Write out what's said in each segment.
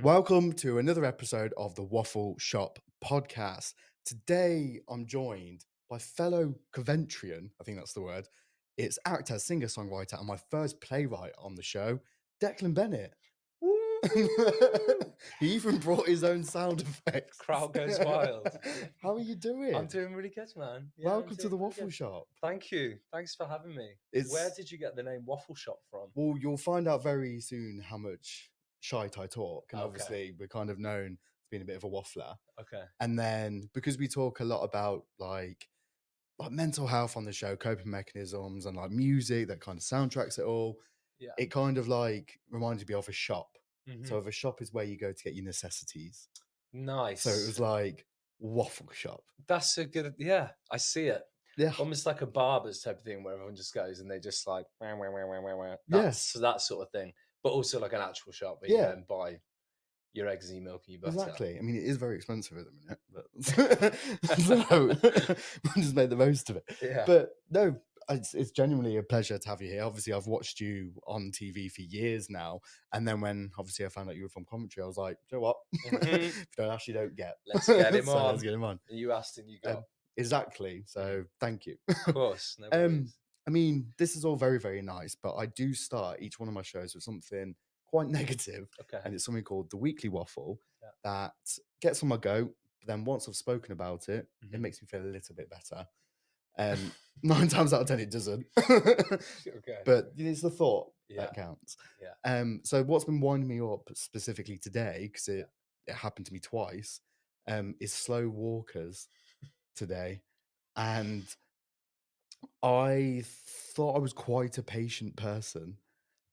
Welcome to another episode of the Waffle Shop podcast. Today, I'm joined by fellow Coventrian, I think that's the word. It's actor, singer, songwriter, and my first playwright on the show, Declan Bennett. He even brought his own sound effects. Crowd goes wild. How are you doing? I'm doing really good, man. Yeah, Welcome to the Waffle Shop. Thank you. Thanks for having me. Where did you get the name Waffle Shop from? Well, you'll find out very soon how much shite I talk. And obviously, we're kind of known as being a bit of a waffler. Okay. And then because we talk a lot about like mental health on the show, coping mechanisms, and like music that kind of soundtracks it all, it kind of like reminded me of a shop. So if a shop is where you go to get your necessities. Nice. So it was like Waffle Shop. That's a good, I see it. Yeah. Almost like a barber's type of thing where everyone just goes and they just like, that's that sort of thing. But also like an actual shop where you go and buy your eggs and your milk and your butter. Exactly. I mean, it is very expensive at the minute, but so we'll just make the most of it. Yeah. But no, it's genuinely a pleasure to have you here. Obviously, I've watched you on TV for years now, and then when obviously I found out you were from Coventry, I was like, you know what? If you don't ask, you don't get. Let's get him on. Let's get him on. And you asked and you got. Exactly. So thank you. Of course. No worries. I mean, this is all very, very nice, but I do start each one of my shows with something quite negative. Okay. And it's something called the Weekly Waffle that gets on my goat. But then once I've spoken about it, it makes me feel a little bit better. 9 times out of 10, it doesn't. Okay. But it's the thought that counts. Yeah. So what's been winding me up specifically today, because it happened to me twice, is slow walkers today. And I thought I was quite a patient person,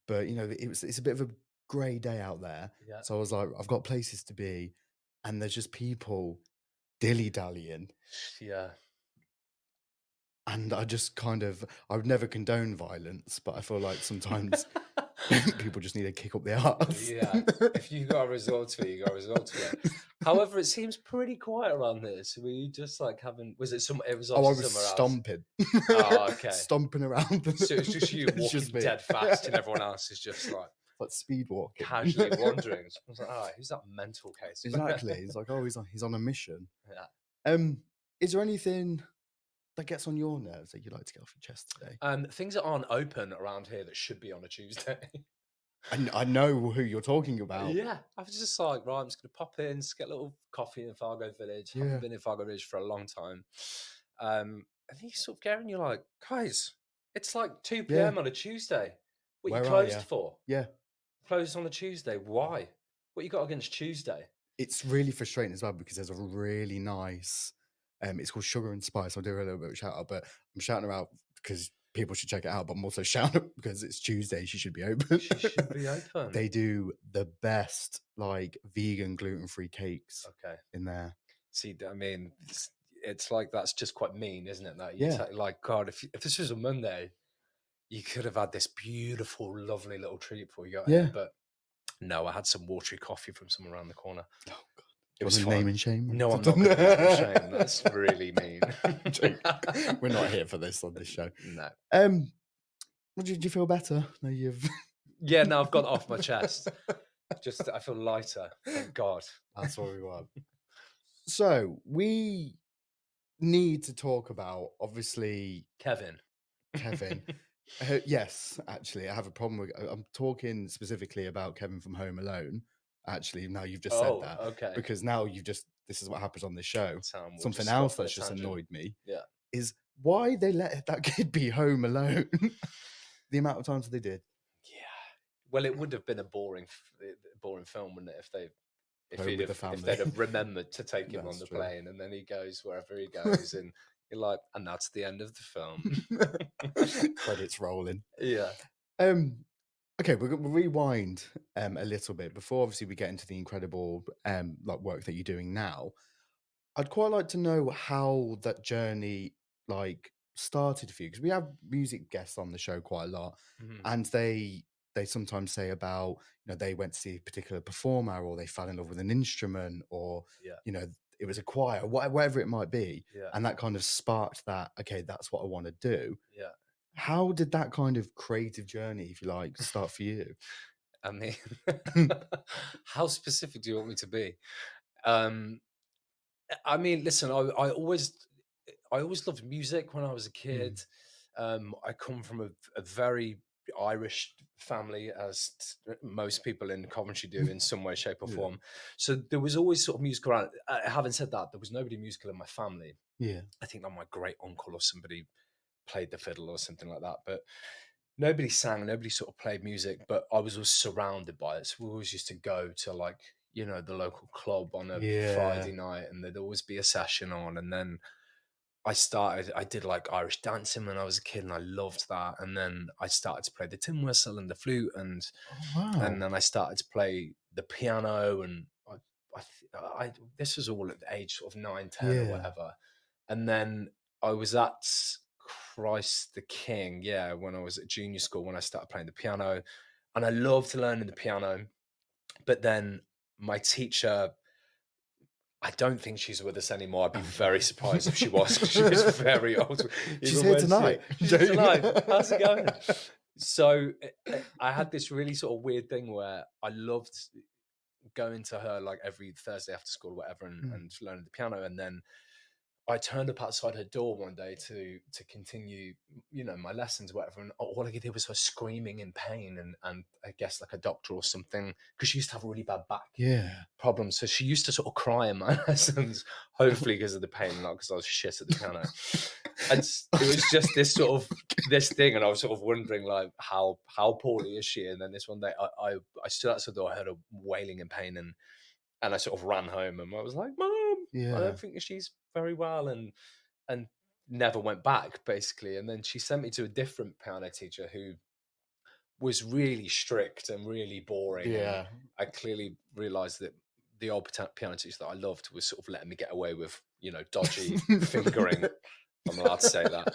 but you know, it's a bit of a grey day out there. Yeah. So I was like, I've got places to be, and there's just people dilly-dallying. Yeah. And I just I would never condone violence, but I feel like sometimes people just need to kick up the arse. Yeah. If you got a resort to it, you got a resort to it. However, it seems pretty quiet around here. So were you just like having, was it some, it was I was somewhere stomping. Oh, okay. Stomping around. So it's just you walking dead fast and everyone else is just like speed walking. Casually wandering. So I was like, all right, who's that mental case? Exactly. It's like, oh, he's on a mission. Yeah. Is there anything that gets on your nerves that you'd like to get off your chest today? Things that aren't open around here that should be on a Tuesday. I know who you're talking about. Yeah, I was just like, right, I'm just going to pop in, just get a little coffee in Fargo Village. Yeah. Haven't been in Fargo Village for a long time. And you sort of go and you're like, guys, it's like 2 p.m. on a Tuesday. What Where you closed are you? for? Yeah. Closed on a Tuesday. Why? What you got against Tuesday? It's really frustrating as well because there's a really nice, it's called Sugar and Spice. I'll do a little bit of a shout out, but I'm shouting her out because people should check it out, but I'm also shouting out because it's Tuesday. She should be open. She should be open. They do the best like vegan gluten-free cakes in there. See, I mean, it's like, that's just quite mean, isn't it? That you like, God, if this was a Monday, you could have had this beautiful, lovely little treat for you. Yeah. But no, I had some watery coffee from someone around the corner. Oh, God. It was name and shame. No, I'm not going to name and shame. That's really mean. We're not here for this on this show. No. Did you feel better? No, you've. Yeah, no, I've got it off my chest. I feel lighter. Thank God. That's what we want. So we need to talk about, obviously, Kevin. Yes, actually, I have a problem with. I'm talking specifically about Kevin from Home Alone. Actually, now you've just said that. Okay. Because now this is what happens on this show. We'll Something else that's just annoyed me. Yeah. Is why they let that kid be home alone. The amount of times they did. Yeah. Well, it would have been a boring film, wouldn't it, if they'd have remembered to take him on the plane, and then he goes wherever he goes, and you're like, and that's the end of the film. Credits rolling. Yeah. Okay, we'll rewind a little bit before obviously we get into the incredible like work that you're doing now. I'd quite like to know how that journey like started for you, because we have music guests on the show quite a lot, and they sometimes say about, you know, they went to see a particular performer, or they fell in love with an instrument, or you know, it was a choir, whatever it might be, and that kind of sparked that. Okay, that's what I want to do. Yeah. How did that kind of creative journey, if you like, start for you? I mean, how specific do you want me to be? Um, I mean, listen, I always loved music when I was a Mm. kid. I come from a very Irish family, as most people in Coventry do in some way, shape, or Yeah. form. So there was always sort of music around. Having said that, there was nobody musical in my family. Yeah. I think that my great uncle or somebody played the fiddle or something like that, but nobody sang, nobody sort of played music. But I was always surrounded by it. So we always used to go to, like, the local club on a Yeah. Friday night, and there'd always be a session on. And then I did like Irish dancing when I was a kid, and I loved that. And then I started to play the tin whistle and the flute, and Oh, wow. then I started to play the piano. And this was all at the age sort of 9, 10 or Yeah. whatever. And then I was at Christ the King, yeah, when I was at junior school, when I started playing the piano, and I loved learning the piano. But then my teacher, I don't think she's with us anymore. I'd be very surprised if she was. She was very old. She's Even here when tonight. she's here tonight. How's it going? So I had this really sort of weird thing where I loved going to her like every Thursday after school or whatever, Mm. and learning the piano. And then I turned up outside her door one day to continue, my lessons, or whatever, and all I could hear was her screaming in pain, and I guess like a doctor or something, because she used to have a really bad back Yeah. problem. So she used to sort of cry in my lessons, hopefully because of the pain, not because I was shit at the piano. And it was just this sort of this thing, and I was sort of wondering like how poorly is she? And then this one day, I stood outside the door, I heard her wailing in pain, and I sort of ran home, and I was like, "Mom, I Yeah. don't think she's very well," and never went back basically. And then she sent me to a different piano teacher who was really strict and really boring, and Yeah. I clearly realized that the old piano teacher that I loved was sort of letting me get away with, dodgy fingering. I'm allowed to say that.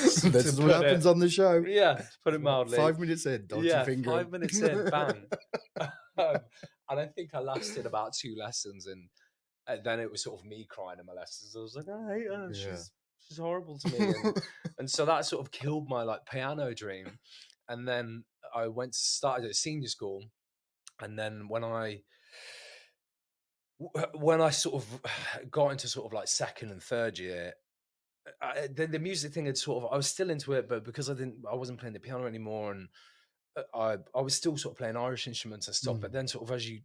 This To is what put happens it, on the show. yeah, to put it What, mildly. 5 minutes in, dodgy Yeah, fingering. 5 minutes in, bang. And I think I lasted about 2 lessons, and then it was sort of me crying in my lessons. I was like, I hate her. Yeah. She's horrible to me, and so that sort of killed my like piano dream. And then I started at senior school, and then when I sort of got into sort of like second and third year, the music thing had sort of, I was still into it, but because I wasn't playing the piano anymore, and I was still sort of playing Irish instruments and stuff. But Mm. then sort of as you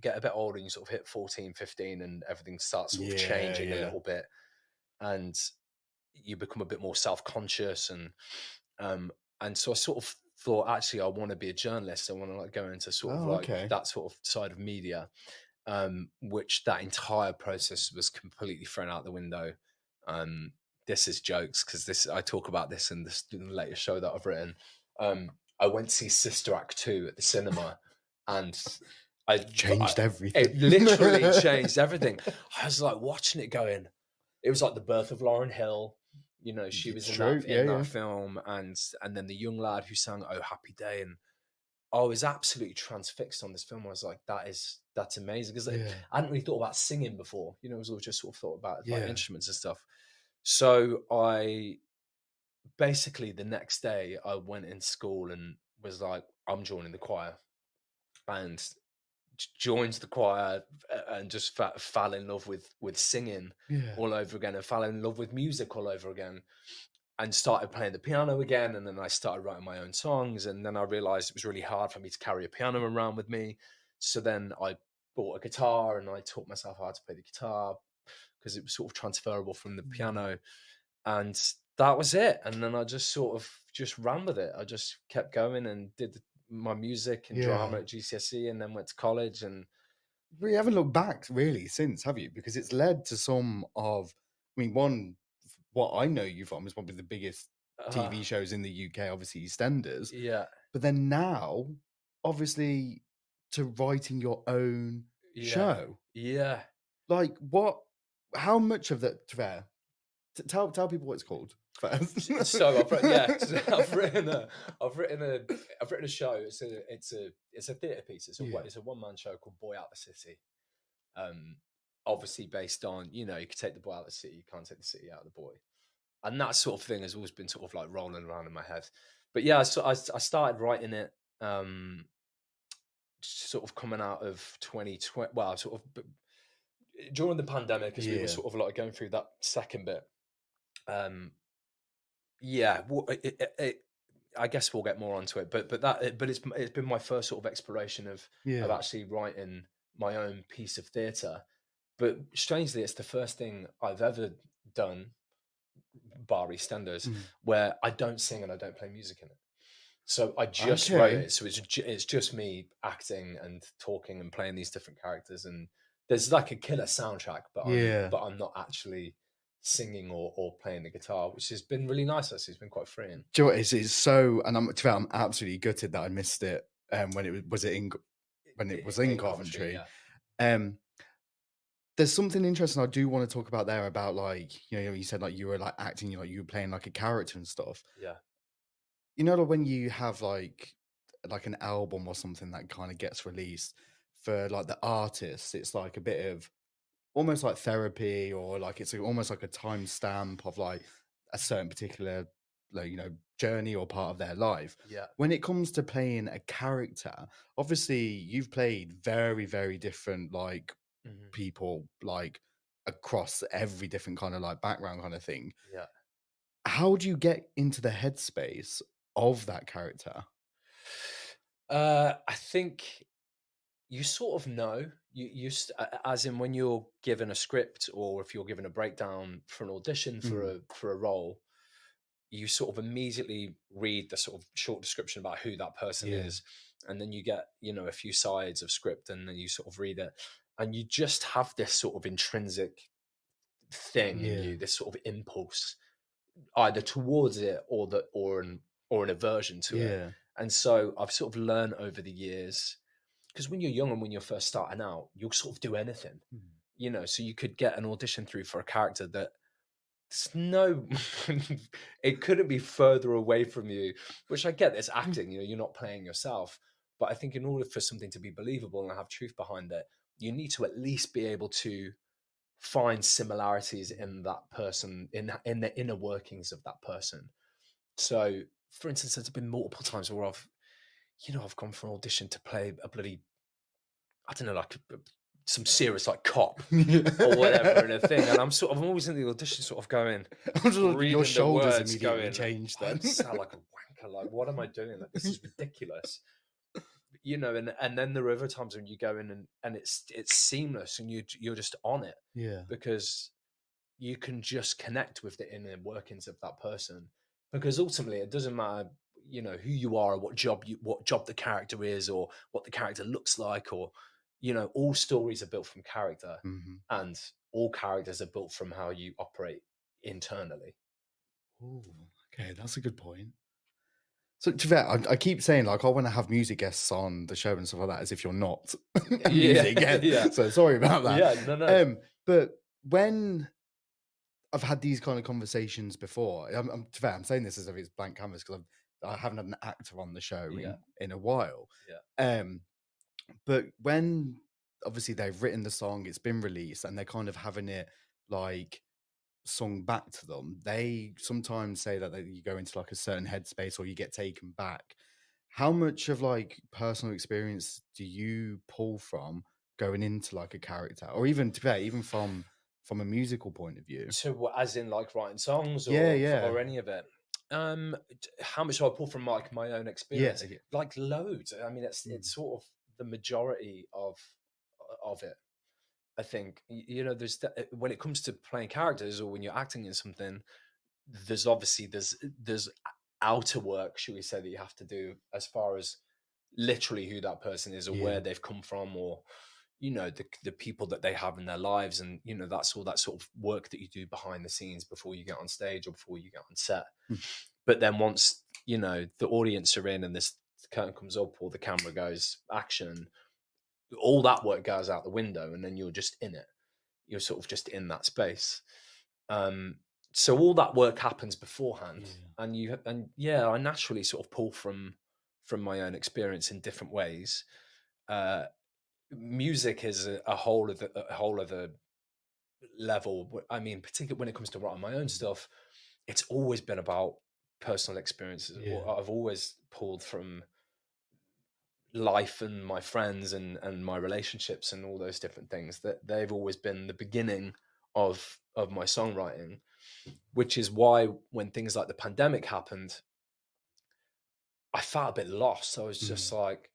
get a bit older, and you sort of hit 14, 15, and everything starts sort of Yeah, changing a yeah. little bit, and you become a bit more self-conscious, um and so I sort of thought, actually, I want to be a journalist. I want to like go into sort of Oh, like okay. that sort of side of media, which that entire process was completely thrown out the window. um this is jokes, because this I talk about this in the latest show that I've written. I went to see Sister Act 2 at the cinema, and I Changed it everything. literally changed everything. I was like watching it going, it was like the birth of Lauryn Hill. She It's was true. Yeah, in yeah. that film, and then the young lad who sang "Oh Happy Day," and I was absolutely transfixed on this film. I was like, that's amazing, because I Yeah. hadn't really thought about singing before. It was all just sort of thought about like Yeah. instruments and stuff. So I basically, the next day, I went in school and was like, I'm joining the choir, and joined the choir, and just fell in love with singing Yeah. all over again, and fell in love with music all over again, and started playing the piano again. And then I started writing my own songs, and then I realized it was really hard for me to carry a piano around with me. So then I bought a guitar, and I taught myself how to play the guitar, because it was sort of transferable from the Mm. piano. And that was it. And then I just sort of just ran with it. I just kept going and did my music and drama Yeah. at GCSE, and then went to college. And But you haven't looked back really since, have you? Because it's led to some of, I mean, what I know you from is probably the biggest uh, TV shows in the UK, obviously EastEnders. yeah, But then now, obviously, to writing your own yeah, show. yeah. Like, what, how much of that, tell people what it's called first. So yeah, so I've written a show. It's a theatre piece. Yeah. It's a one-man show called Boy Out the City. Um, Obviously based on, you could take the boy out of the city, you can't take the city out of the boy, and that sort of thing has always been sort of like rolling around in my head. but yeah, so I started writing it, sort of coming out of 2020. Well, sort of during the pandemic, as we were Yeah. sort of like going through that second bit. Um, yeah, I guess we'll get more onto it, but it's been my first sort of exploration of Yeah. actually writing my own piece of theatre. But strangely, it's the first thing I've ever done, bar EastEnders, Mm. where I don't sing and I don't play music in it. So I just wrote Okay. it. So it's just me acting and talking and playing these different characters. And there's like a killer soundtrack, Yeah. but I'm not actually singing or playing the guitar, which has been really nice. Actually, it's been quite freeing. Do you know what? It's so, and to be fair, I'm absolutely gutted that I missed it, when it was it in when it was in In Coventry, Coventry. yeah, Um, there's something interesting I do want to talk about there about, like, you said, like, you were, like, acting, you were playing, like, a character and stuff. yeah, Like, when you have, like, an album or something that kinda gets released, for, like, the artist, it's like a bit of almost like therapy, or like it's almost like a timestamp of like a certain particular, like, journey or part of their life. yeah. When it comes to playing a character, obviously you've played very, very different, like, Mhm. people, like, across every different kind of like background kind of thing. Yeah. How do you get into the headspace of that character? I think you sort of know, as in when you're given a script or if you're given a breakdown for an audition Mm, for a role, you sort of immediately read the sort of short description about who that person yeah, is, and then you get a few sides of script, and then you sort of read it, and you just have this sort of intrinsic thing in yeah, you, this sort of impulse either towards it or an aversion to it. yeah. And so I've sort of learned over the years, because when you're young and when you're first starting out, you'll sort of do anything, Mm, so you could get an audition through for a character that it's no it couldn't be further away from you, which I get, it's mm, acting, you're not playing yourself. But I think in order for something to be believable and have truth behind it, you need to at least be able to find similarities mm. in that person, in the inner workings of that person. So, for instance, there's been multiple times where I've gone for an audition to play a bloody, I don't know, like some serious like cop or whatever in a thing, and I'm always in the audition, sort of going, I'm just like, your reading the shoulders words, immediately going, changed I then. sound like a wanker. Like, what am I doing? Like, this is ridiculous. And then there are other times when you go in and it's seamless and you're just on it, Yeah. because you can just connect with the inner workings of that person, because ultimately it doesn't matter, who you are or what job the character is or what the character looks like, or all stories are built from character, Mhm. and all characters are built from how you operate internally. Ooh, okay, that's a good point. So, to that, I keep saying, like, I wanna have music guests on the show and stuff like that, as if you're not a Yeah, music yeah, guest, so sorry about that. yeah. No, no. But when I've had these kind of conversations before, to be fair, I'm saying this as if it's blank canvas, because I haven't had an actor on the show Yeah, in a while. yeah, Um, but when obviously they've written the song, it's been released, and they're kind of having it, like, sung back to them, they sometimes say that you go into like a certain headspace or you get taken back. How much of like personal experience do you pull from going into like a character, or even today, even from a musical point of view? so as in like writing songs Yeah, or yeah, any of it. How much do I pull from like my own yeah, experience? yeah. Like loads. I mean, Mm, it's sort of the majority of it. I think when it comes to playing characters or when you're acting in something, there's obviously there's outer work, should we say, that you have to do as far as literally who that person is or yeah. where they've come from, or the people that they have in their lives, and that's all that sort of work that you do behind the scenes before you get on stage or before you get on set. Mm, But then once the audience are in and this curtain comes up or the camera goes action, all that work goes out the window, and then you're just in it. You're sort of just in that space. um so all that work happens beforehand, yeah. and yeah, I naturally sort of pull from my own experience in different ways. uh Music is a whole other level. I mean, particularly when it comes to writing my own Mm, stuff, it's always been about personal experiences. Yeah. I've always pulled from life and my friends and my relationships and all those different things, that they've always been the beginning of my songwriting, which is why when things like the pandemic happened, I felt a bit lost. I was just Mm. like,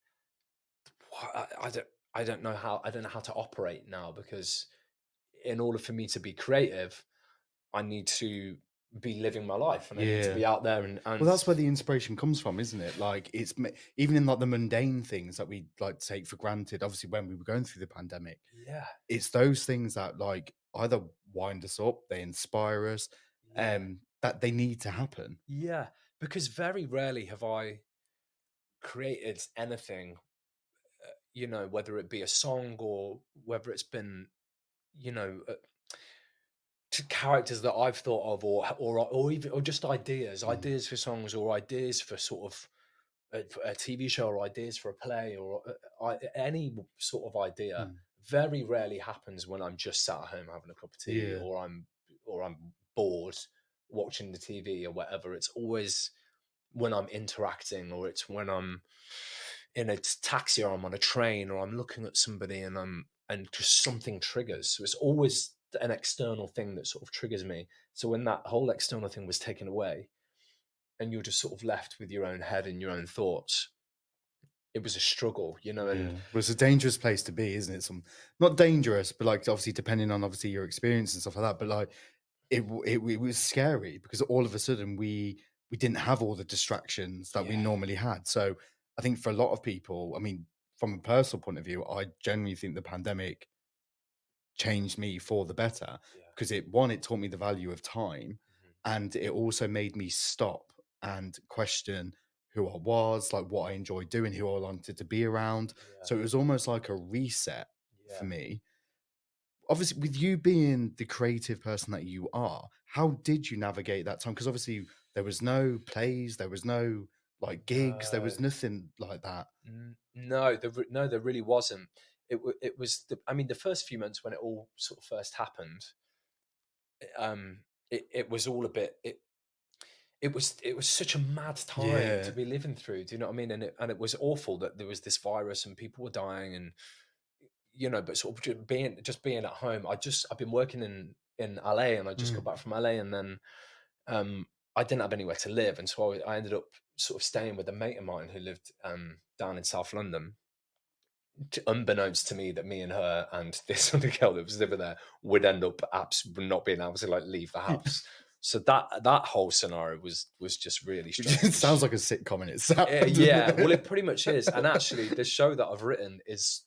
I don't know how to operate now, because in order for me to be creative, I need to be living my life, and I need to Yeah. be out there Well, and that's where the inspiration comes from, isn't it? Like, even in like the mundane things that we like take for granted. Obviously, when we were going through the pandemic, yeah, it's those things that like either wind us up, they inspire us, yeah, that they need to happen. yeah. Because very rarely have I created anything, whether it be a song or whether it's been, you know, to characters that I've thought of, or even or just Mm. ideas for songs, or ideas for sort of a TV show, or ideas for a play, or any sort of idea. Mm. Very rarely happens when I'm just sat at home having a cup of tea, Yeah. or I'm bored watching the TV or whatever. It's always when I'm interacting, or it's when I'm in a taxi, or I'm on a train, or I'm looking at somebody and just something triggers. So it's always an external thing that sort of triggers me. So when that whole external thing was taken away, and you're just sort of left with your own head and your own thoughts, it was a struggle, and Yeah. Well, it's a dangerous place to be, isn't it? Not dangerous, but like obviously depending on obviously your experience and stuff like that. But like it was scary because all of a sudden we didn't have all the distractions that we yeah, normally had. So I think for a lot of people, I mean, from a personal point of view, I genuinely think the pandemic changed me for the better yeah, because it taught me the value of time, mhm, and it also made me stop and question who I was, like what I enjoyed doing, who I wanted to be around. yeah, So it was almost like a reset for yeah. me. Obviously, with you being the creative person that you are, how did you navigate that time? Because obviously there was no plays, there was no like gigs, there was No, nothing like that. no, no, there really wasn't. It was I mean, the first few months when it all sort of first happened, um, it was all a bit. It was such a mad time to Yeah. be living through. Do you know what I mean? And it was awful that there was this virus and people were dying, and but sort of just being at home. I've been working in LA, and I just got Mm. back from LA, and then um, I didn't have anywhere to live, and so I ended up sort of staying with a mate of mine who lived down in South London. Unbeknownst to me, that me and her and this other girl that was living there would end up not being able to like leave the house. So that whole scenario was just really It sounds strange. like a sitcom in itself, doesn't Yeah, well, it it? pretty much is. And actually, the show that I've written is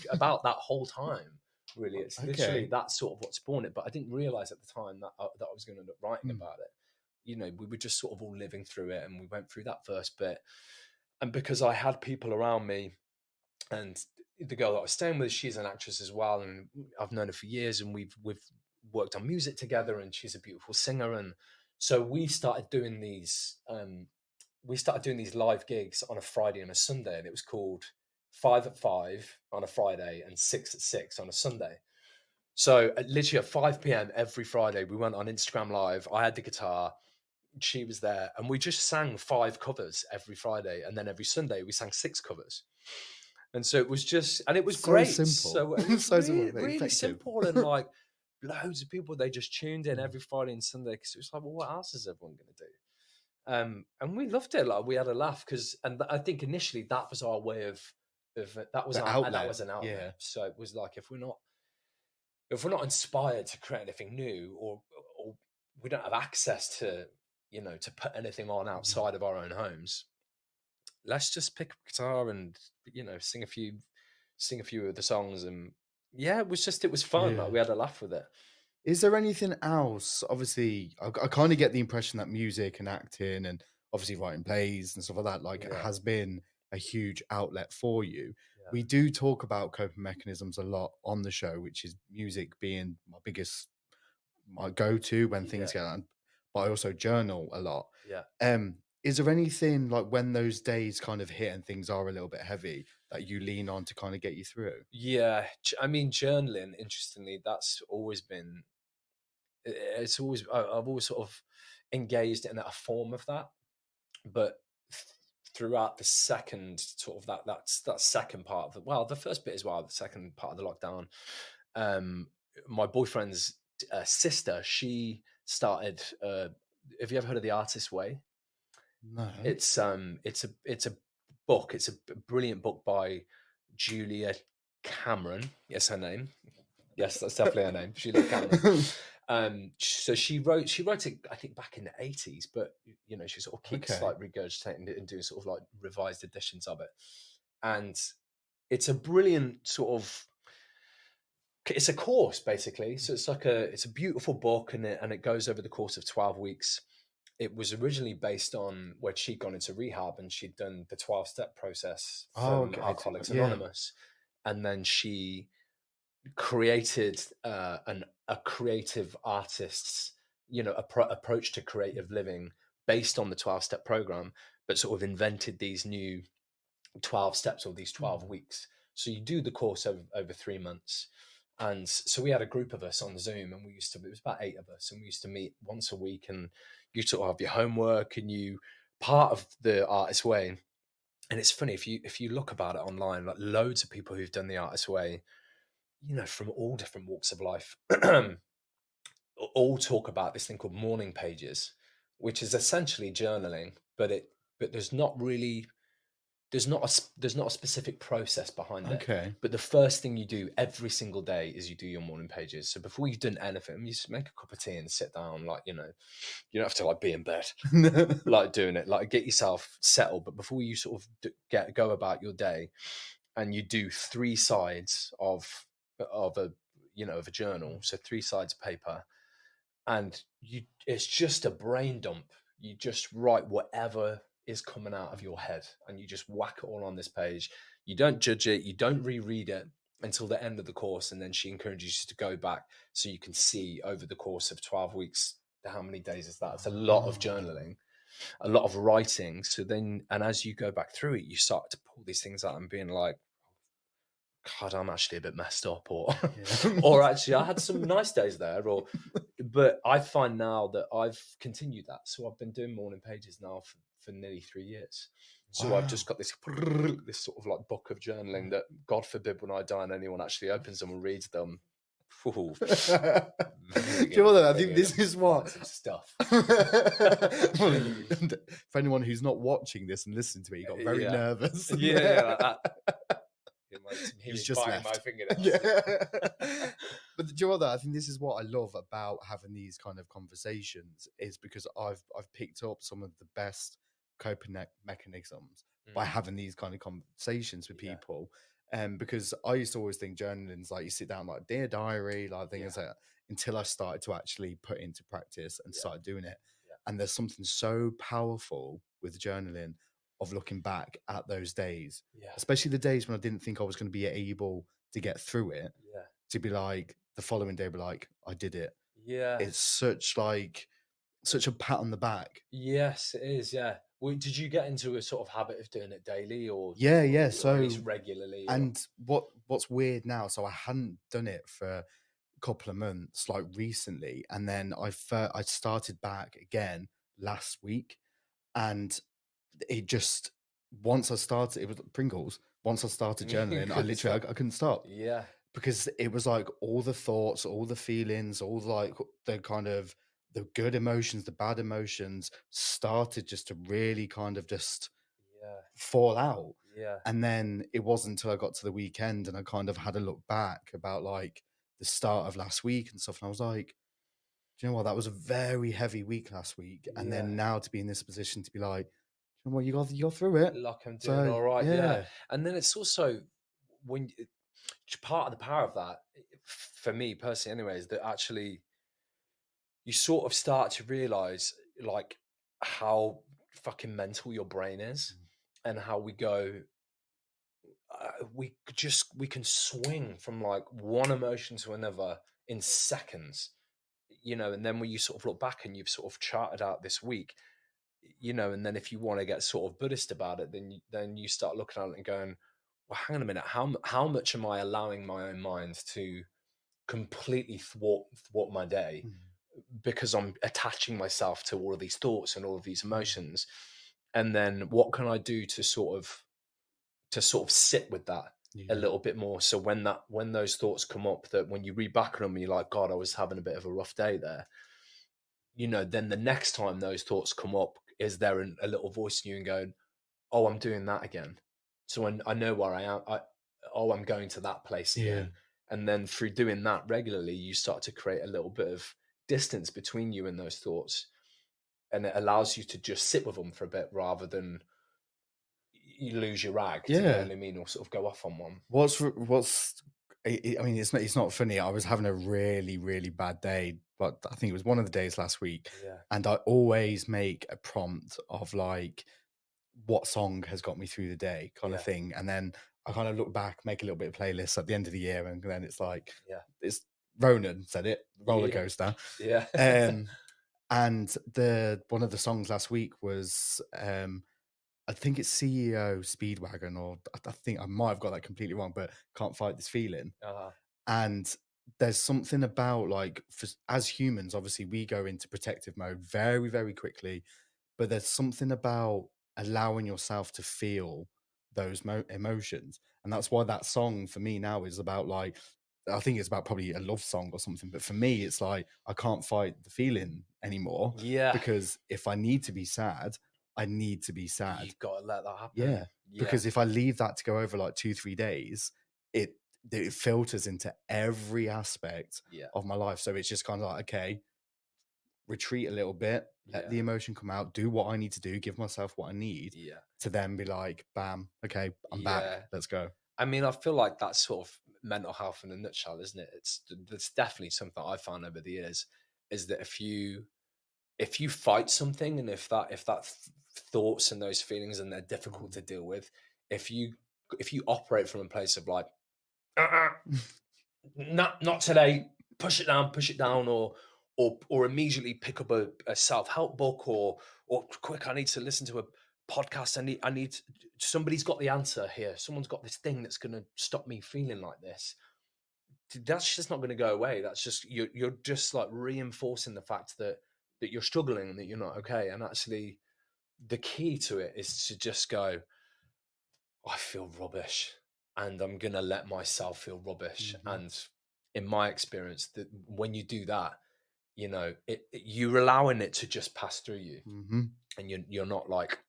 about that whole time. Really, it's literally Okay. that's sort of what spawned it. But I didn't realize at the time that I was going to end up writing Mm. about it. We were just sort of all living through it, and we went through that first bit. And because I had people around me, and the girl that I was staying with, she's an actress as well, and I've known her for years, and we've worked on music together, and she's a beautiful singer, and so we started doing these live gigs on a Friday and a Sunday, and it was called 5 at 5 on a Friday and 6 at 6 on a Sunday. So literally at 5 p.m. every Friday, we went on Instagram Live. I had the guitar, she was there, and we just sang 5 covers every Friday, and then every Sunday we sang 6 covers. And so it was just, and it was So great. simple. So it was So simple, really, but really effective. simple, and like loads of people, they just tuned in Mm. every Friday and Sunday, because it was like, well, what else is everyone going to do? And we loved it. Like, we had a laugh, because, and I think initially that was our way of The that outlet. was an Yeah. outlet. So it was like, if we're not inspired to create anything new, or we don't have access to put anything on Mm. outside of our own homes, let's just pick up a guitar and sing a few of the songs. And yeah, it was fun. Like, Yeah. we had a laugh with it. Is there anything else? Obviously, I kind of get the impression that music and acting and obviously writing plays and stuff like that, like, Yeah, has been a huge outlet for you. yeah, We do talk about coping mechanisms a lot on the show, which is music being my go-to when things yeah, get on, but I also journal a lot. yeah. Is there anything like when those days kind of hit and things are a little bit heavy that you lean on to kind of get you through? Yeah, I mean, journaling, interestingly, that's always been. It's always. I've always sort of. engaged in a form of that. But throughout the second sort of that second part of the first bit as well, the second part of the lockdown, um, my boyfriend's sister, she started. Have you ever heard of The Artist's Way? No. It's a book. It's a brilliant book by Julia Cameron. Yes, her name. Yes, that's definitely her name, Julia Cameron. So she wrote it, I think, back in the 80s, but she sort of keeps Okay. like regurgitating it and doing sort of like revised editions of it. And it's a brilliant sort of, it's a course basically. So it's a beautiful book, and it goes over the course of 12 weeks. It was originally based on where she'd gone into rehab and she'd done the 12-step process Oh, from okay. Alcoholics Yeah. Anonymous. And then she created a creative artist's approach to creative living based on the 12-step program, but sort of invented these new 12 steps or these 12 Mm. weeks. So you do the course over 3 months. And so we had a group of us on Zoom, and it was about 8 of us, and we used to meet once a week, and you sort of have your homework, and you part of the Artist's Way. And it's funny, if you look about it online, like loads of people who've done the Artist's Way, from all different walks of life, all talk about this thing called morning pages, which is essentially journaling, but there's not a specific process behind it. Okay. But the first thing you do every single day is you do your morning pages. So before you've done anything, you just make a cup of tea and sit down. Like, you don't have to like be in bed, like doing it, like get yourself settled. But before you sort of go about your day, and you do 3 sides of a journal, so 3 sides of paper, and it's just a brain dump. You just write whatever is coming out of your head, and you just whack it all on this page. You don't judge it, you don't reread it until the end of the course, and then she encourages you to go back so you can see over the course of 12 weeks how many days is that. It's a lot of Oh. journaling, a lot of writing. So then, and as you go back through it, you start to pull these things out and being like, God, I'm actually a bit messed up, or Yeah. or actually I had some nice days there, but I find now that I've continued that. So I've been doing morning pages now for nearly 3 years. So I've just Wow. got this this sort of like book of journaling that, God forbid, when I die and anyone actually opens them and reads them, ooh, Do they're you know gonna what? I they're think gonna this is find what. some stuff. Well, for anyone who's not watching this and listening to it, he got very Yeah, nervous. yeah, like that. Hear He's me just biting my left. fingernails. Yeah. But do you know what? I think this is what I love about having these kind of conversations, is because I've picked up some of the best coping mechanisms by Mm, having these kind of conversations with yeah, people. Because I used to always think journaling's like you sit down like dear diary, like yeah, things like that, until I started to actually put into practice and yeah, started doing it. yeah, And there's something so powerful with journaling of looking back at those days, yeah, especially the days when I didn't think I was going to be able to get through it, yeah, to be like the following day, be like, I did it. yeah. It's such a pat on the back. Yes, it is. Yeah. Well, did you get into a sort of habit of doing it daily, Yeah, yeah. or at least So, regularly, or? and what's weird now? So I hadn't done it for a couple of months, like recently, and then I started back again last week, and it just once I started, it was Pringles. Once I started You journaling, I couldn't literally stop. I couldn't stop. Yeah, Because it was like all the thoughts, all the feelings, all like the kind of the good emotions, the bad emotions started just to really kind of just yeah, fall out. yeah, And then it wasn't until I got to the weekend and I kind of had a look back about like the start of last week and stuff. And I was like, do you know what? That was a very heavy week last week. And yeah. then now to be in this position to be like, do you know what? You got through it. Like I'm doing So all right. Yeah. yeah. And then it's also when part of the power of that, for me personally, anyway, is that actually you sort of start to realize like how fucking mental your brain is, and how we can swing from like one emotion to another in seconds, and then when you sort of look back and you've sort of charted out this week, and then if you want to get sort of Buddhist about it, then you start looking at it and going, well, hang on a minute, how much am I allowing my own mind to completely thwart my day, Mhm. because I'm attaching myself to all of these thoughts and all of these emotions. And then what can I do to sort of sit with that a little bit more? So when those thoughts come up, that when you read back on them and you're like, God, I was having a bit of a rough day there, then the next time those thoughts come up, is there a little voice in you and going, oh, I'm doing that again. So I know where I am. I'm going to that place again. And then through doing that regularly, you start to create a little bit of distance between you and those thoughts. And it allows you to just sit with them for a bit rather than you lose your rag. Do you know what I mean? Or sort of go off on one. I mean, it's not funny. I was having a really, really bad day, but I think it was one of the days last week. Yeah. And I always make a prompt of like, what song has got me through the day kind of thing. And then I kind of look back, make a little bit of playlists at the end of the year. And then it's like, it's Ronan said it, roller coaster. Yeah. And one of the songs last week was, I think it's CEO Speedwagon, or I think I might have got that completely wrong, but Can't Fight This Feeling. And there's something about like, as humans, obviously we go into protective mode very, very quickly, but there's something about allowing yourself to feel those emotions. And that's why that song for me now is about like, I think it's about probably a love song or something, but for me, it's like, I can't fight the feeling anymore. Yeah. Because if I need to be sad, I need to be sad. You've got to let that happen. Yeah. Because if I leave that to go over like 2-3 days, it filters into every aspect of my life. So it's just kind of like, okay, retreat a little bit, let the emotion come out, do what I need to do, give myself what I need to then be like, bam, okay, I'm back, let's go. I mean, I feel like that's sort of mental health in a nutshell, isn't it? It's definitely something I've found over the years, is that if you fight something, and if that thoughts and those feelings, and they're difficult to deal with, if you operate from a place of like, not today, push it down, or immediately pick up a self-help book, or quick, I need to listen to a podcast. I need somebody's got the answer here. Someone's got this thing that's going to stop me feeling like this. That's just not going to go away. That's just, you're just like reinforcing the fact that you're struggling and that you're not okay. And actually, the key to it is to just go, I feel rubbish, and I'm going to let myself feel rubbish. And in my experience, that when you do that, you're allowing it to just pass through you, and you're not like,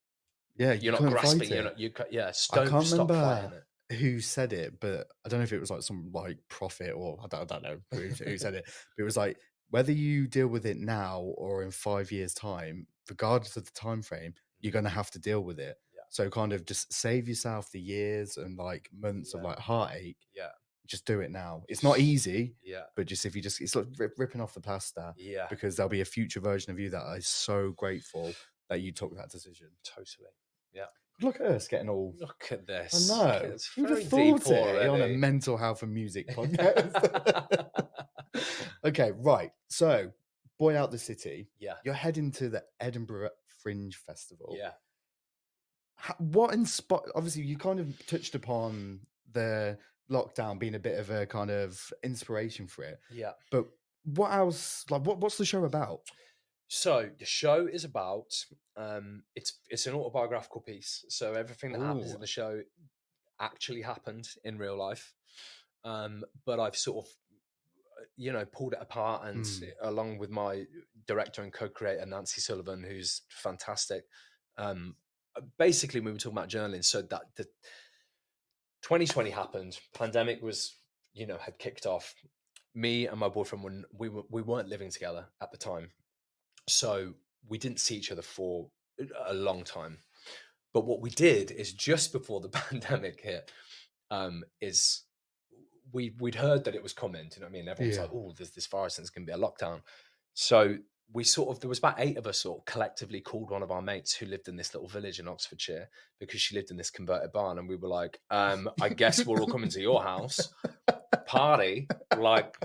you're not grasping. You're not. Don't stop fighting it. Who said it, but I don't know if it was like some like prophet, or I don't know who said it, but it was like, whether you deal with it now or in 5 years' time, regardless of the time frame, you're going to have to deal with it. So kind of just save yourself the years and like months of like heartache. Just do it now. It's not easy, but just it's like ripping off the plaster. Because there'll be a future version of you that is so grateful that you took that decision. Totally. Yeah. Look at us getting all. Look at this. I know. Who'd have thought it on a mental health and music podcast? Okay, right. So, Boy Out the City. Yeah. You're heading to the Edinburgh Fringe Festival. Yeah. What inspired? Obviously, you kind of touched upon the lockdown being a bit of a kind of inspiration for it. Yeah. But what else? Like, what's the show about? So the show is about, it's an autobiographical piece. So everything that happens in the show actually happened in real life. But I've sort of, pulled it apart, and along with my director and co-creator, Nancy Sullivan, who's fantastic. Basically, we were talking about journaling. So that the 2020 happened, pandemic was, had kicked off. Me and my boyfriend, we weren't living together at the time. So we didn't see each other for a long time. But what we did is, just before the pandemic hit, is we'd heard that it was coming. You know what I mean? Everyone's like, oh, there's this virus and it's going to be a lockdown. So there was about 8 of us sort of collectively called one of our mates who lived in this little village in Oxfordshire, because she lived in this converted barn. And we were like, I guess we're all coming to your house, party, like.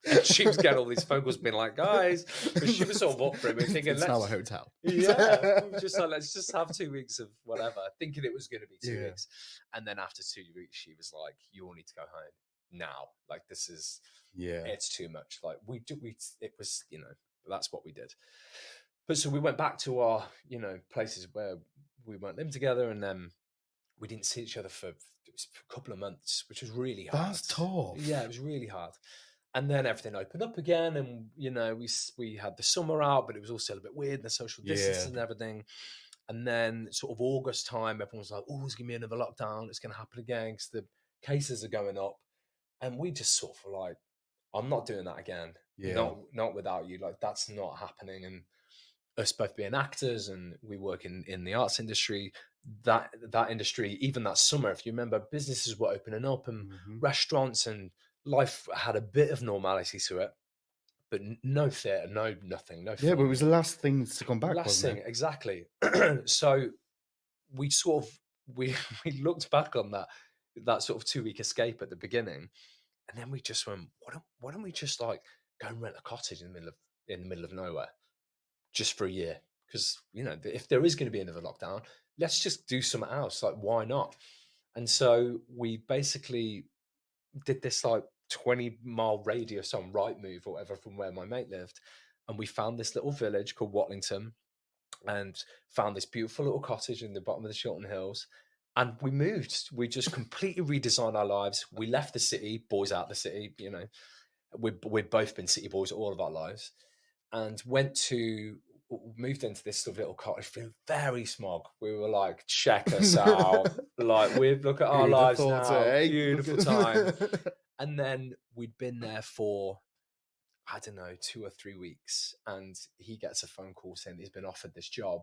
And she was getting all these phone calls being like, guys, because she was sort of up for it. We were thinking, it's now a hotel. Yeah. We were just like, let's just have 2 weeks of whatever, thinking it was going to be 2 weeks. And then after 2 weeks, she was like, you all need to go home now. Like, this is, it's too much. Like, it was, But that's what we did. But so we went back to our, places where we weren't living together, and then we didn't see each other for a couple of months, which was really hard. That's tough. Yeah, it was really hard. And then everything opened up again, and we had the summer out, but it was also a bit weird, the social distancing and everything. And then sort of August time, everyone's like, "Oh, it's gonna be another lockdown. It's gonna happen again because the cases are going up." And we just sort of like, "I'm not doing that again. Not without you. Like that's not happening." And us both being actors, and we work in the arts industry, that industry, even that summer, if you remember, businesses were opening up, and restaurants, and life had a bit of normality to it, but no theatre, no nothing, no Yeah, but it was film. the last things to come back, Last wasn't thing, it? exactly. So we sort of we looked back on that sort of 2-week escape at the beginning, and then we just went, why don't we just like go and rent a cottage in the middle of nowhere just for a year? Because if there is going to be another lockdown, let's just do something else. Like, why not? And so we basically did this like 20-mile radius on Rightmove or whatever from where my mate lived, and we found this little village called Watlington, and found this beautiful little cottage in the bottom of the Chiltern Hills. And we moved. We just completely redesigned our lives. We left the city, boys out the city. We've both been city boys all of our lives, and moved into this sort of little cottage, feeling very smug. We were like, check us out. Like, look at our Who'd have lives thought now. it, eh? Beautiful time. And then we'd been there for, I don't know, 2 or 3 weeks, and he gets a phone call saying he's been offered this job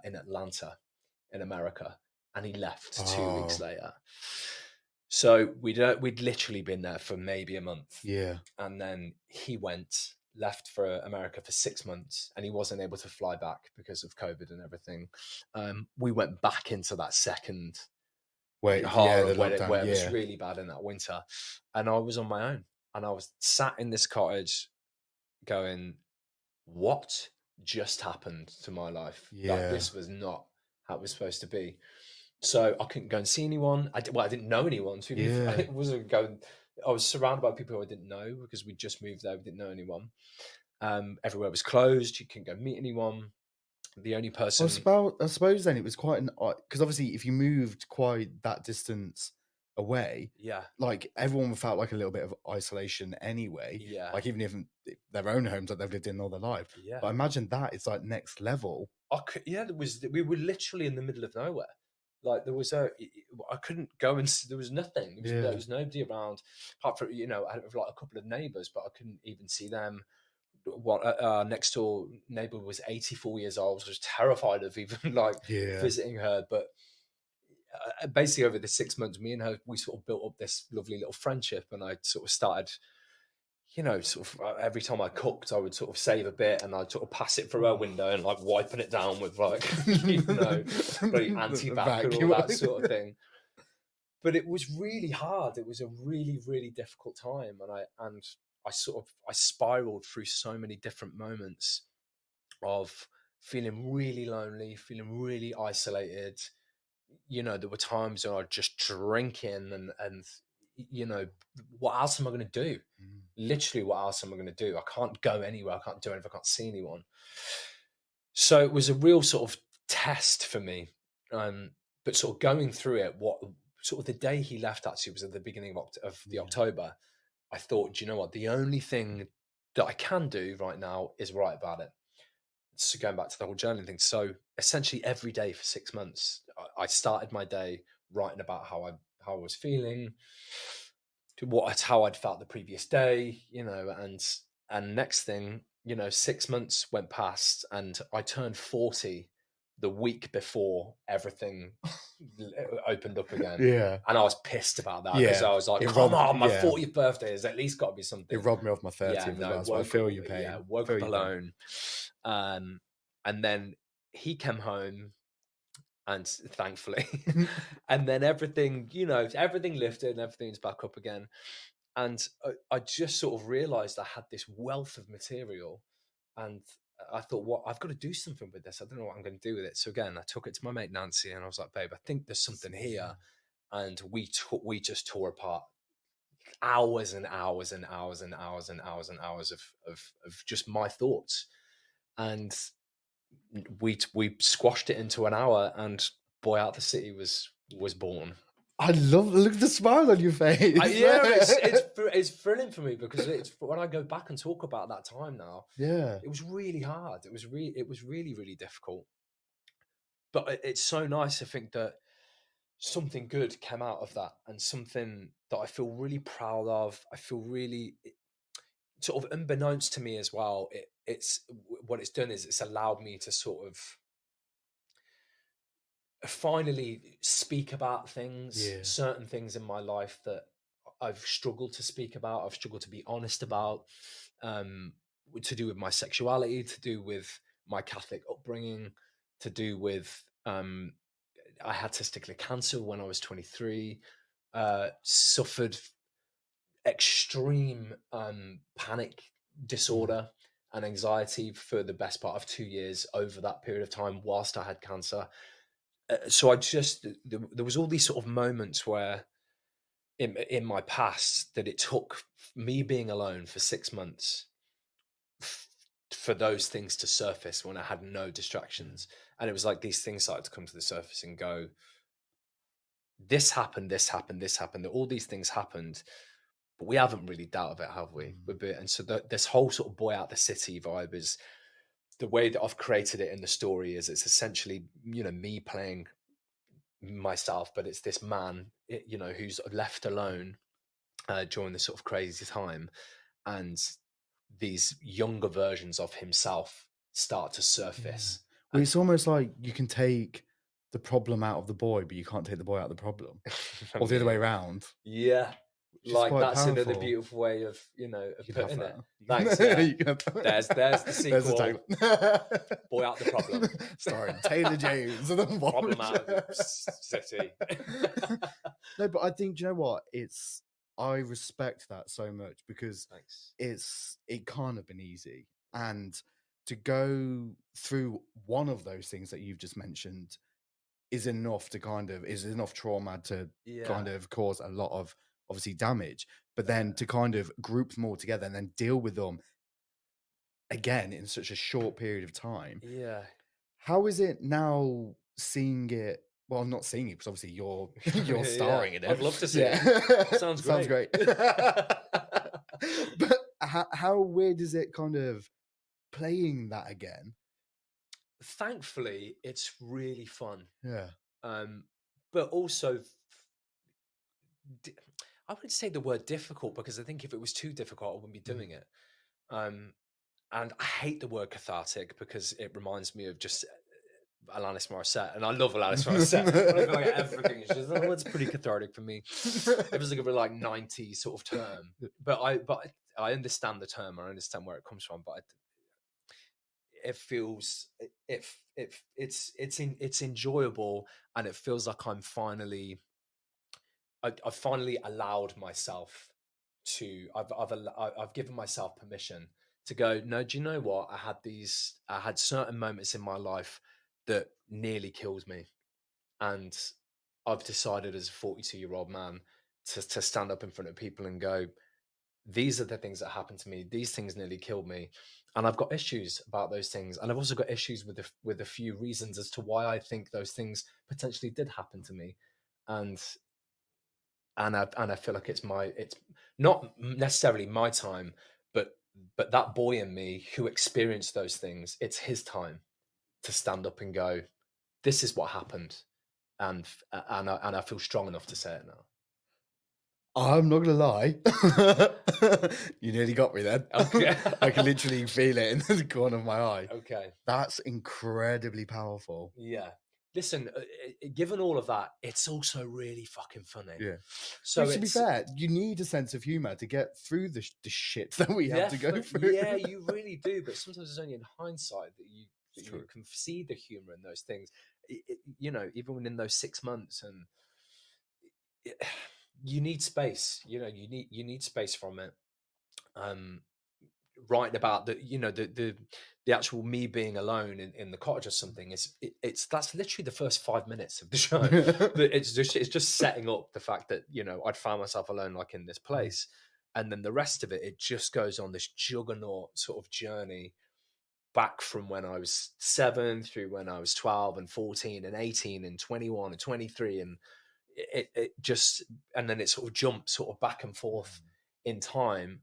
in Atlanta, in America, and he left 2 weeks Oh, later. So we'd literally been there for maybe a month, yeah. and then he left for America for 6 months, and he wasn't able to fly back because of COVID and everything. We went back into that second Wait, yeah, horror the where lockdown, it was yeah. really bad in that winter, and I was on my own, and I was sat in this cottage going, what just happened to my life? Like, Yeah. this was not how it was supposed to be. So I couldn't go and see anyone. I didn't know anyone. So even if Yeah. I wasn't going, I was surrounded by people who I didn't know because we just moved there. We didn't know anyone. Everywhere was closed. You couldn't go meet anyone. The only person, I suppose then it was quite an because obviously if you moved quite that distance away, yeah, like everyone felt like a little bit of isolation anyway. yeah, Like even if their own homes that they've lived in all their life. yeah. But imagine that it's like next level. Yeah, we were literally in the middle of nowhere. Like I couldn't go and there was nothing. There Yeah. was nobody around apart from I had like a couple of neighbours, but I couldn't even see them. What our next door neighbour was 84 years old. I was terrified of even like Yeah. visiting her. But basically, over the 6 months, me and her, we sort of built up this lovely little friendship, and I sort of started sort of every time I cooked, I would sort of save a bit and I'd sort of pass it through her window and like wiping it down with like, like The anti-bac and all vacuum. that sort of thing. But it was really hard. It was a really, really difficult time. I spiraled through so many different moments of feeling really lonely, feeling really isolated. There were times when I'd just drinking and what else am I going to do? Mm. Literally, what else am I going to do? I can't go anywhere. I can't do anything. I can't see anyone. So it was a real sort of test for me. But sort of going through it, what sort of the day he left actually was at the beginning of the Yeah. October. I thought, do you know what? The only thing that I can do right now is write about it. So going back to the whole journaling thing. So essentially every day for 6 months, I started my day writing about how I was feeling, how I'd felt the previous day, and next thing, 6 months went past, and I turned 40 the week before everything opened up again. Yeah. And I was pissed about that because Yeah. I was like, It come robbed on, my yeah. 40th birthday has at least got to be It something. robbed me of my Yeah, 30th as no, well. So I feel your pain. woke Feel up your pain. alone. And then he came home, and thankfully, and then everything lifted and everything's back up again. And I just sort of realized I had this wealth of material, and I thought, what, I've got to do something with this. I don't know what I'm going to do with it. So again, I took it to my mate Nancy, and I was like, babe, I think there's something here. And we just tore apart hours and hours and hours and hours and hours and hours of just my thoughts. And we squashed it into an hour, and Boy Out the City was born. I look at the smile on your face. Yeah, it's thrilling for me, because it's when I go back and talk about that time now. Yeah. It was really hard. It was really, really difficult. But it's so nice to think that something good came out of that, and something that I feel really proud of. I feel really sort of unbeknownst to me as well. It's what it's done is it's allowed me to sort of finally speak about things, Yeah. certain things in my life that I've struggled to speak about, I've struggled to be honest about, um, to do with my sexuality, to do with my Catholic upbringing, to do with I had testicular cancer when I was 23, suffered extreme panic Mm. disorder and anxiety for the best part of 2 years over that period of time whilst I had cancer. So I just there was all these sort of moments where in my past that it took me being alone for 6 months for those things to surface when I had no Yeah. distractions, and it was like these things started to come to the surface and go, this happened, this happened, this happened, that all these things happened, but we haven't really dealt with it, have we? Mm. And so this whole sort of Boy Out the City vibe is the way that I've created it in the story. Is it's essentially, me playing myself, but it's this man, who's left alone during this sort of crazy time, and these younger versions of himself start to Yeah. surface. Well, it's almost like you can take the problem out of the boy, but you can't take the boy out of the problem, I or the other way mean, around, yeah, which is like quite that's another powerful. beautiful way of You of can have putting that. it. Thanks. Yeah, You can have there's the that. There's the sequel. tagline. Boy Out the Problem. Starring Taylor James and the Problem out of the city. No, but I think, do you know what? I respect that so much, because Thanks. it can't have been easy. And to go through one of those things that you've just mentioned is enough trauma to kind Yeah, of cause a lot of, obviously, damage. But then yeah, to kind of group them all together and then deal with them again in such a short period of time. yeah. How is it now seeing it? Well, not seeing it, because obviously you're you're Yeah, starring in I'd it. love to see Yeah. it. Sounds Sounds great. great. But how weird is it kind of playing that again? Thankfully, it's really fun. Yeah. Um, but also, di- I wouldn't say the word difficult, because I think if it was too difficult, I wouldn't be Mm. doing it. Um, and I hate the word cathartic, because it reminds me of just Alanis Morissette, and I love Alanis Morissette. When I feel like everything is just, oh, it's pretty cathartic for me. It was like a bit like 90s sort of term, but I understand the term. I understand where it comes from, but it feels it's enjoyable, and it feels like I've finally allowed myself to I've given myself permission to go, no, do you know what, I had certain moments in my life that nearly killed me, and I've decided as a 42-year-old man to stand up in front of people and go, these are the things that happened to me. These things nearly killed me, and I've got issues about those things, and I've also got issues with a few reasons as to why I think those things potentially did happen to me, and I feel like it's not necessarily my time, but that boy in me who experienced those things, it's his time to stand up and go, this is what happened, and I feel strong enough to say it now. I'm not gonna lie. You nearly got me then. Okay. I can literally feel it in the corner of my eye. Okay. That's incredibly powerful. Yeah. Listen, given all of that, it's also really fucking funny. Yeah. So Which, to be it's fair, you need a sense of humor to get through the shit that we have to go through. yeah, you really do. But sometimes it's only in hindsight that It's you true. can see the humor in those things. Even within those 6 months, and it, you need space. You need space from it. Um, writing about the actual me being alone in the cottage or something it's that's literally the first 5 minutes of the show. But it's just setting up the fact that I'd found myself alone like in this Mm. place, and then the rest of it just goes on this juggernaut sort of journey back from when I was 7 through when I was 12 and 14 and 18 and 21 and 23, and it just, and then it sort of jumps sort of back and forth Mm. in time.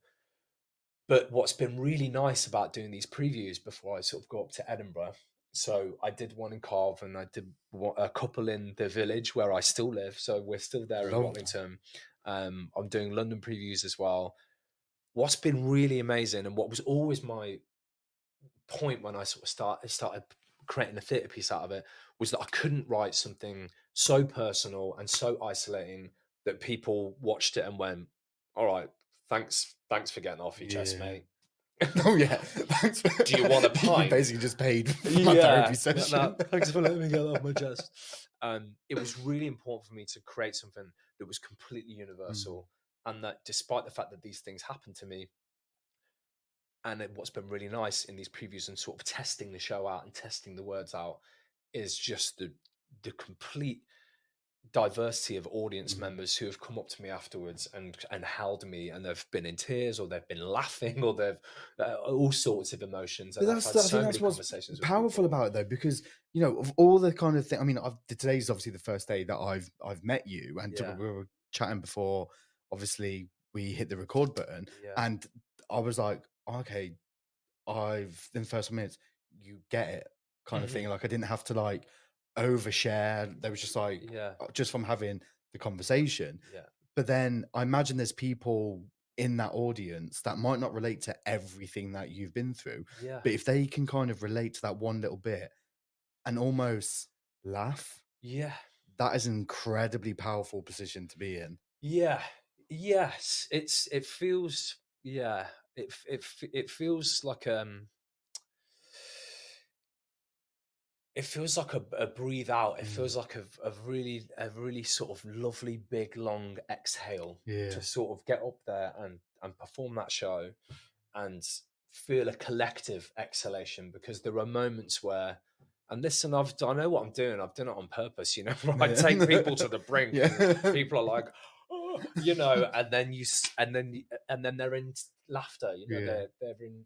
But what's been really nice about doing these previews before I sort of go up to Edinburgh, so I did one in Carve and I did a couple in the village where I still live. So we're still there in Love that. Rotlington. I'm doing London previews as well. What's been really amazing, and what was always my point when I sort of started creating a theatre piece out of it, was that I couldn't write something so personal and so isolating that people watched it and went, "All right, thanks for getting off your chest, Yeah. mate. Oh yeah. Thanks. Do you want a You pint?" basically just paid for my therapy Yeah, no, session. no, thanks for letting me get that off my chest. It was really important for me to create something that was completely Mm. universal, and that despite the fact that these things happened to me, and what's been really nice in these previews and sort of testing the show out and testing the words out is just the complete diversity of audience Mm. members who have come up to me afterwards and held me, and they've been in tears or they've been laughing or they've all sorts of emotions, But and I've that's had I think so that's many what's conversations with powerful people. about it though, because of all the kind of thing. I mean, today's obviously the first day that I've met you, and we Yeah, were chatting before. Obviously, we hit the record button, yeah, and I was like, okay, I've in the first minutes, you get it, kind of thing. hmm, Like I didn't have to like overshare. There was just like yeah, just from having the conversation. yeah, But then I imagine there's people in that audience that might not relate to everything that you've been through. yeah, But if they can kind of relate to that one little bit and almost laugh, yeah, that is an incredibly powerful position to be in. yeah, yes. It feels, yeah, it feels like it feels like a breathe out. It Mm. feels like a really sort of lovely, big, long exhale to Yeah. sort of get up there and perform that show and feel a collective exhalation, because there are moments where, and listen, I know what I'm doing. I've done it on purpose, where I take people to the brink and Yeah. people are like, "Oh," and then and then they're in laughter, Yeah. they're in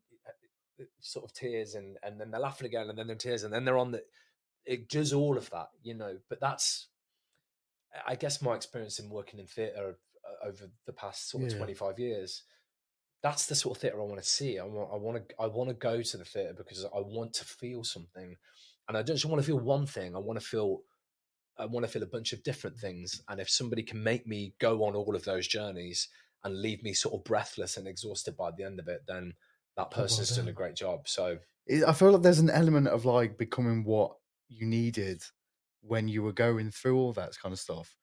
sort of tears, and then they're laughing again, and then they're in tears, and then they're on the, it does all of that, but that's, I guess, my experience in working in theatre over the past sort of Yeah. 25 years. That's the sort of theatre I want to see. I want to go to the theatre because I want to feel something, and I don't just want to feel one thing. I want to feel a bunch of different things. And if somebody can make me go on all of those journeys and leave me sort of breathless and exhausted by the end of it, then that Oh, well person's done a done. great job. So, I feel like there's an element of like becoming what you needed when you were going through all that kind of stuff.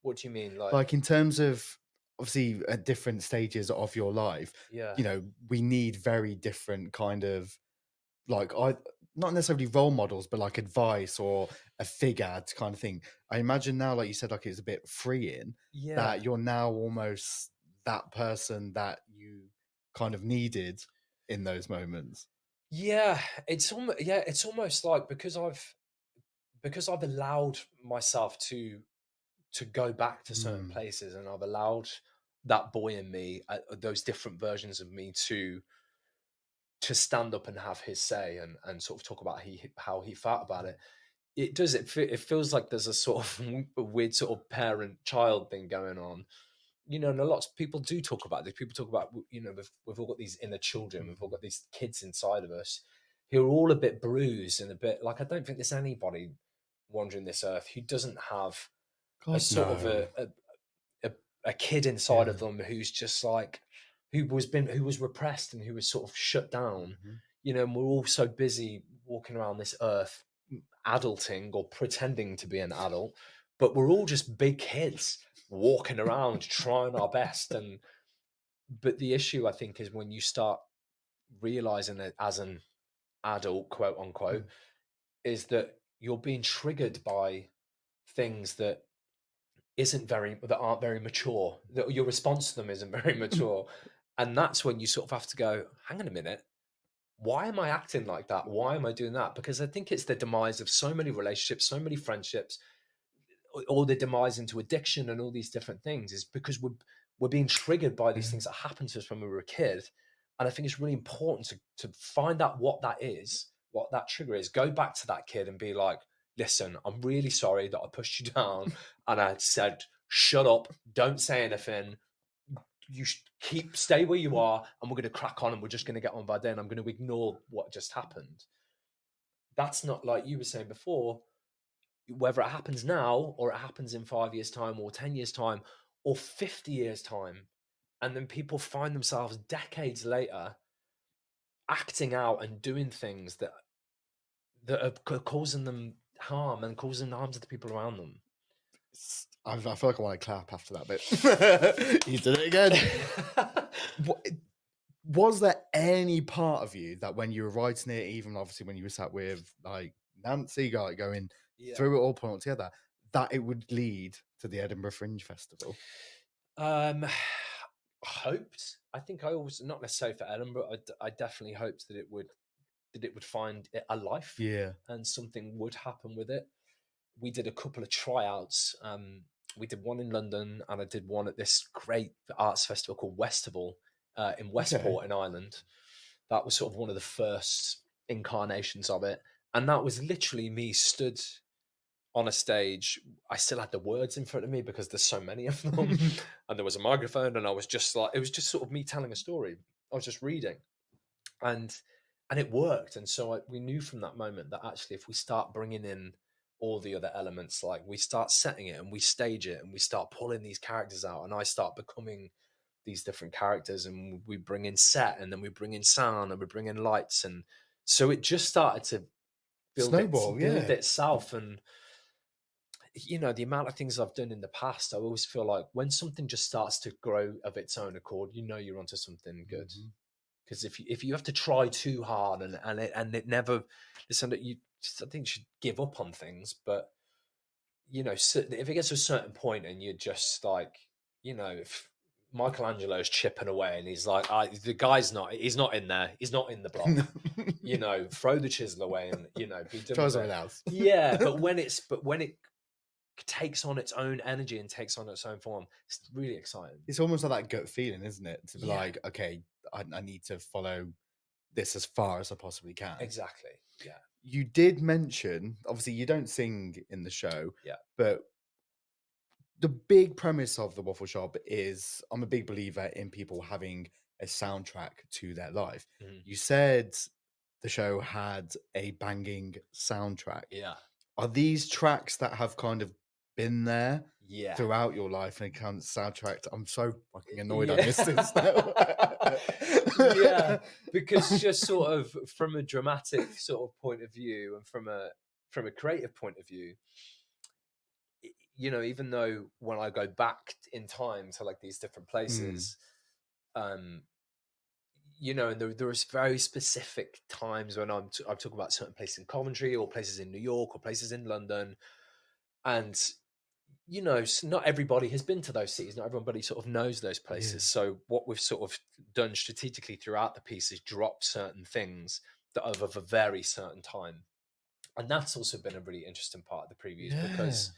what do you mean? Like, Like in terms of obviously at different stages of your life, yeah, we need very different kind of like I not necessarily role models, but like advice or a figure to kind of thing. I imagine now, like you said, like it's a bit freeing yeah, that you're now almost that person that you kind of needed in those moments. yeah. It's almost like, because I've allowed myself to go back to certain Mm. places, and I've allowed that boy in me, those different versions of me, to stand up and have his say, and sort of talk about how he felt about it. It feels like there's a sort of a weird sort of parent child thing going on. And a lot of people do talk about this. People talk about, we've all got these inner children. We've all Mhm. got these kids inside of us who are all a bit bruised and a bit like, I don't think there's anybody wandering this earth who doesn't have a God, sort of no. a kid inside of Yeah. them who's just like, who was repressed and who was sort of shut down. Mhm. And we're all so busy walking around this earth, adulting or pretending to be an adult, but we're all just big kids walking around trying our best. And but the issue, I think, is when you start realizing that as an adult, quote unquote, Mm. is that you're being triggered by things that aren't very mature. That your response to them isn't very mature, And that's when you sort of have to go, hang on a minute, why am I acting like that? Why am I doing that? Because I think it's the demise of so many relationships, so many friendships, or the demise into addiction and all these different things is because we're being triggered by these things that happened to us when we were a kid. And I think it's really important to find out what that is, what that trigger is. Go back to that kid and be like, listen, I'm really sorry that I pushed you down and I said, shut up, don't say anything. You stay where you are, and we're going to crack on, and we're just going to get on by then. I'm going to ignore what just happened. That's not, like you were saying before, whether it happens now or it happens in 5 years' time or 10 years' time or 50 years' time. And then people find themselves decades later acting out and doing things that are causing them harm and causing harm to the people around them. I feel like I want to clap after that bit. You did it again. Was there any part of you that when you were writing it, even obviously when you were sat with like Nancy, going through it all, putting it together, that it would lead to the Edinburgh Fringe Festival? Hoped. I think I always, not necessarily for Edinburgh, I definitely hoped that it would find a life, and something would happen with it. We did a couple of tryouts. We did one in London, and I did one at this great arts festival called Westival in Westport in Ireland. That was sort of one of the first incarnations of it, and that was literally me stood on a stage. I still had the words in front of me because there's so many of them, and there was a microphone, and I was just like, it was just sort of me telling a story. I was just reading, and it worked. And so we knew from that moment that actually, if we start bringing in all the other elements, like we start setting it and we stage it and we start pulling these characters out, and I start becoming these different characters, and we bring in set, and then we bring in sound, and we bring in lights, and so it just started to build itself. And you know, the amount of things I've done in the past, I always feel like when something just starts to grow of its own accord, you know, you're onto something good. Because if you have to try too hard and it never, listen, I think you should give up on things. But you know, if it gets to a certain point and you're just like, you know, if Michelangelo's chipping away and he's like, the guy's he's not in there, he's not in the block. You know, throw the chisel away and, you know, be done with it. Yeah, but when it takes on its own energy and takes on its own form, it's really exciting. It's almost like that gut feeling, isn't it? To be like, okay, I need to follow this as far as I possibly can. Exactly. Yeah. You did mention, obviously, you don't sing in the show. Yeah. But the big premise of the Waffle Shop is, I'm a big believer in people having a soundtrack to their life. You said the show had a banging soundtrack. Yeah. Are these tracks that have kind of been there throughout your life and it comes soundtracked? I'm so fucking annoyed I missed this now. Yeah, because just sort of from a dramatic sort of point of view and from a creative point of view, you know, even though when I go back in time to like these different places, you know, and there is very specific times when I'm talking about certain places in Coventry or places in New York or places in London. And, you know, not everybody has been to those cities. Not everybody sort of knows those places. So what we've sort of done strategically throughout the piece is drop certain things that are of a very certain time. And that's also been a really interesting part of the previews because,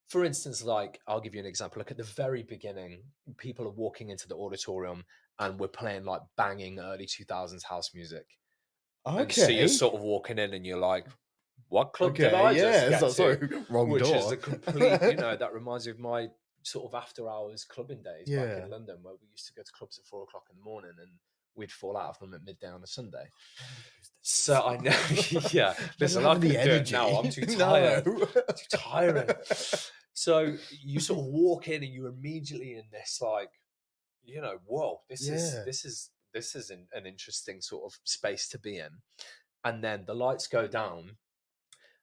for instance, like I'll give you an example. Like at the very beginning, people are walking into the auditorium and we're playing like banging early 2000s house music. Okay. And so you're sort of walking in and you're like, what club did I just get to? Sorry, wrong Which door. Is a complete, you know, that reminds me of my sort of after hours clubbing days back in London, where we used to go to clubs at 4 o'clock in the morning and we'd fall out of them at midday on a Sunday. So I know, listen, I couldn't do it now. I'm too tired. Too tiring. So you sort of walk in and you're immediately in this like, you know, whoa, this is an interesting sort of space to be in. And then the lights go down,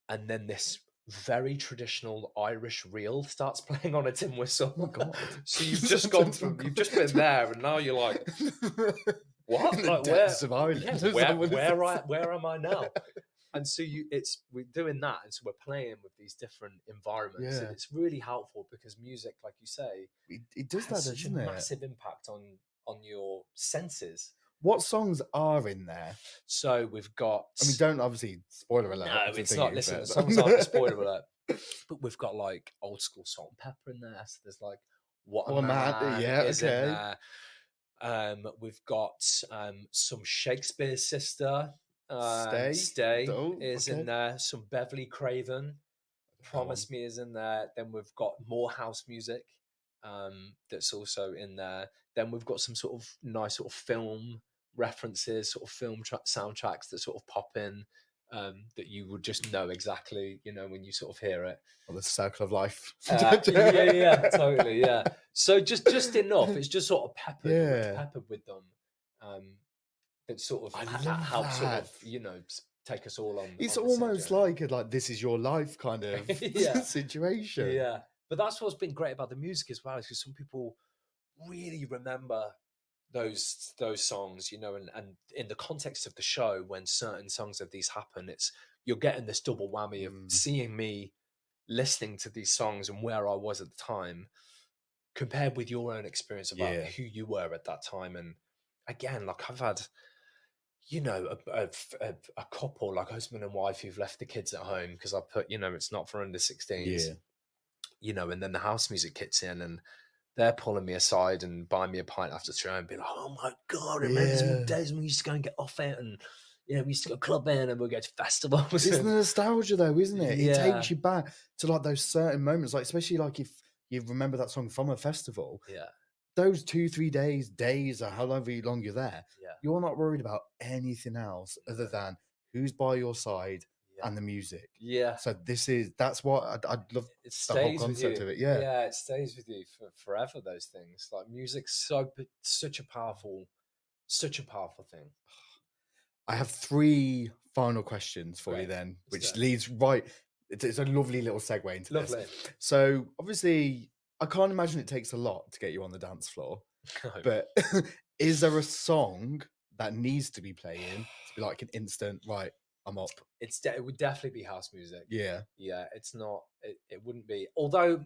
and then this very traditional Irish reel starts playing on a tin whistle. Oh God! So you've just you've just been there, and now you're like, what? In the like depths of Ireland. Where am I now? And so we're doing that, and so we're playing with these different environments, and it's really helpful because music, like you say, it does that, such doesn't a it? massive impact on your senses. What songs are in there? So we've got. I mean, don't obviously spoiler alert. No, it's not. Listen, the songs aren't a spoiler alert. But we've got like old school Salt and Pepper in there. So there's like What a Man is in there. We've got some Shakespeare's Sister. Stay is in there. Some Beverly Craven. Promise Me is in there. Then we've got more house music that's also in there. Then we've got some sort of nice sort of film references, sort of film soundtracks that sort of pop in that you would just know exactly, you know, when you sort of hear it. Well, the Circle of Life. Yeah, totally, yeah. So just enough. It's just sort of peppered with them. That sort of helps sort of, you know, take us all on. It's almost like this is your life kind of situation. Yeah, but that's what's been great about the music as well, is because some people really remember those songs, you know, and in the context of the show, when certain songs of these happen, you're getting this double whammy of seeing me listening to these songs and where I was at the time, compared with your own experience about who you were at that time. And again, like I've had, you know, a couple, like husband and wife, who've left the kids at home because I put, you know, it's not for under 16s, you know, and then the house music kicks in and they're pulling me aside and buying me a pint after the show and be like, oh my God, remember some days when we used to go and get off it, and, you know, we used to go clubbing and we'll go to festivals. It's the nostalgia though, isn't it? It takes you back to like those certain moments, like especially like if you remember that song from a festival. Those 2-3 days or however long you're there, you're not worried about anything else other than who's by your side and the music. So that's what I'd love. It stays the whole concept of it. Yeah, it stays with you for forever. Those things, like music's such a powerful thing. I have 3 final questions for you then, which leads right. It's a lovely little segue into this. So obviously, I can't imagine it takes a lot to get you on the dance floor. But is there a song that needs to be playing to be like an instant, right, I'm up? It would definitely be house music. Yeah. It's not. It wouldn't be. Although,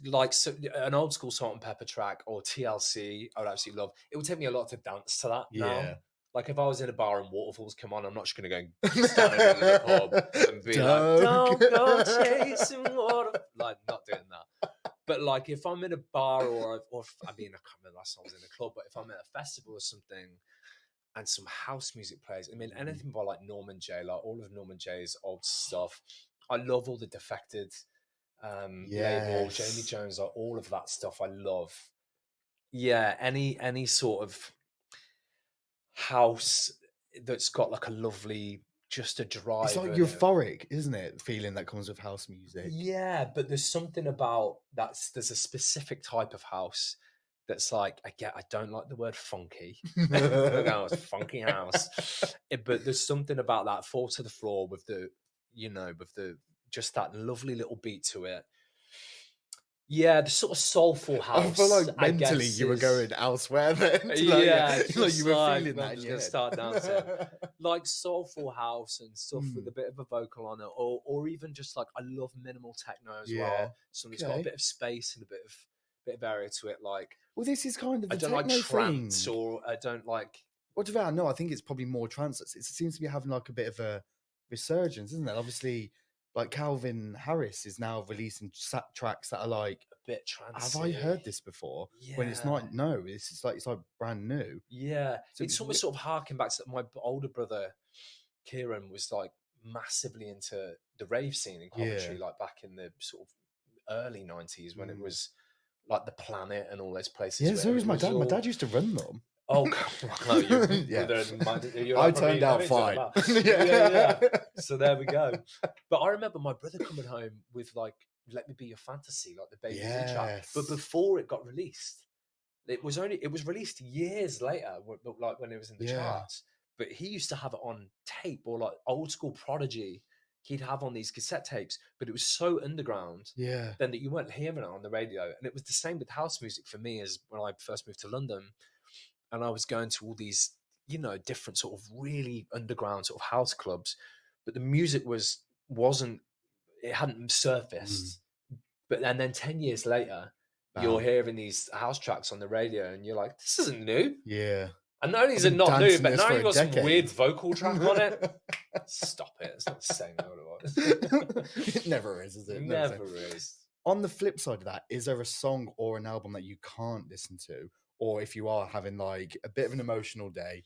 like an old school Salt and Pepper track or TLC, I would absolutely love. It would take me a lot to dance to that. Now. Like if I was in a bar and Waterfalls come on, I'm not just going to go stand in the pub and be like, "Don't go chasing water." Like, not doing that. But like if I'm in a bar or I mean, I can't remember last time I was in a club, but if I'm at a festival or something and some house music plays, I mean, anything by like Norman J, like all of Norman J's old stuff. I love all the Defected label, Jamie Jones, like all of that stuff. I love. Yeah, any sort of house that's got like a lovely, just a drive. It's like euphoric, isn't it? The feeling that comes with house music. Yeah, but there's something about that. There's a specific type of house that's like, I don't like the word funky. It's funky house. But there's something about that fall to the floor with the, you know, with the just that lovely little beat to it. Yeah, the sort of soulful house. I feel like mentally you were going elsewhere then. Like, you were feeling that. I'm just going to start dancing. Like soulful house and stuff with a bit of a vocal on it. Or even just like, I love minimal techno as well. Something's got a bit of space and a bit of area to it. Like, well, this is kind of I don't like trance or I don't like... What do I know? I think it's probably more trance. It seems to be having like a bit of a resurgence, isn't it? Obviously... Like Calvin Harris is now releasing tracks that are like a bit trance. Have I heard this before? When it's not. No, it's like brand new. Yeah, so it's almost sort of harking back to my older brother, Kieran, was like massively into the rave scene in Coventry, like back in the sort of early 90s when it was like the Planet and all those places. Yeah, so was my dad. My dad used to run them. Oh, come on. I turned out fine. Yeah. So there we go. But I remember my brother coming home with like "Let Me Be Your Fantasy," like the Baby Z track. But before it got released, it was released years later, like when it was in the charts. But he used to have it on tape or like old school Prodigy. He'd have on these cassette tapes, but it was so underground then that you weren't hearing it on the radio. And it was the same with house music for me as when I first moved to London. And I was going to all these, you know, different sort of really underground sort of house clubs, but the music it hadn't surfaced. And then 10 years later, you're hearing these house tracks on the radio, and you're like, "This isn't new." Yeah. And not only is it not new, but now you've got some weird vocal track on it. Stop it! It's not the same as what it was. It never is it? Never is. On the flip side of that, is there a song or an album that you can't listen to, or if you are having like a bit of an emotional day,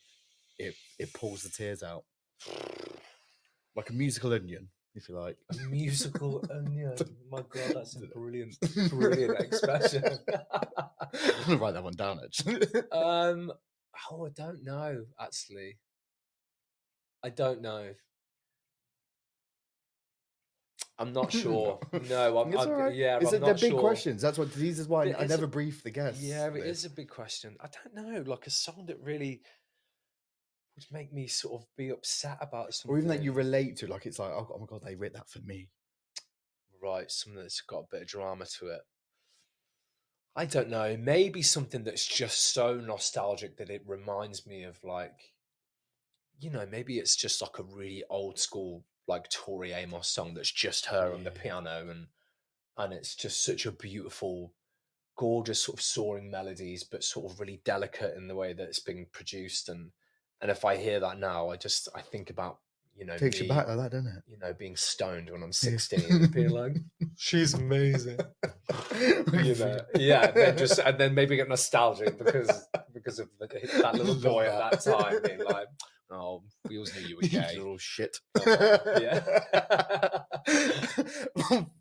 it pulls the tears out, like a musical onion, if you like. A musical onion. My God, that's a brilliant expression. I'm gonna write that one down. Actually. I don't know. Actually, I don't know. I'm not sure. No, I'm right. yeah. Is I'm it not the big sure. questions? That's what these is why I never brief the guests. Yeah, it is a big question. I don't know. Like a song that really would make me sort of be upset about something, or even that you relate to. Like it's like, oh my God, they wrote that for me. Right, something that's got a bit of drama to it. I don't know. Maybe something that's just so nostalgic that it reminds me of, like, you know, maybe it's just like a really old school, like Tori Amos song that's just her on the piano, and it's just such a beautiful, gorgeous sort of soaring melodies, but sort of really delicate in the way that it's being produced. And if I hear that now, I think about, you know, takes you back like that, doesn't it? You know, being stoned when I'm 16 and being like, she's amazing. You know, yeah. And then maybe get nostalgic because of that little boy at that time being like, oh, we always knew you were gay. You little shit. Yeah.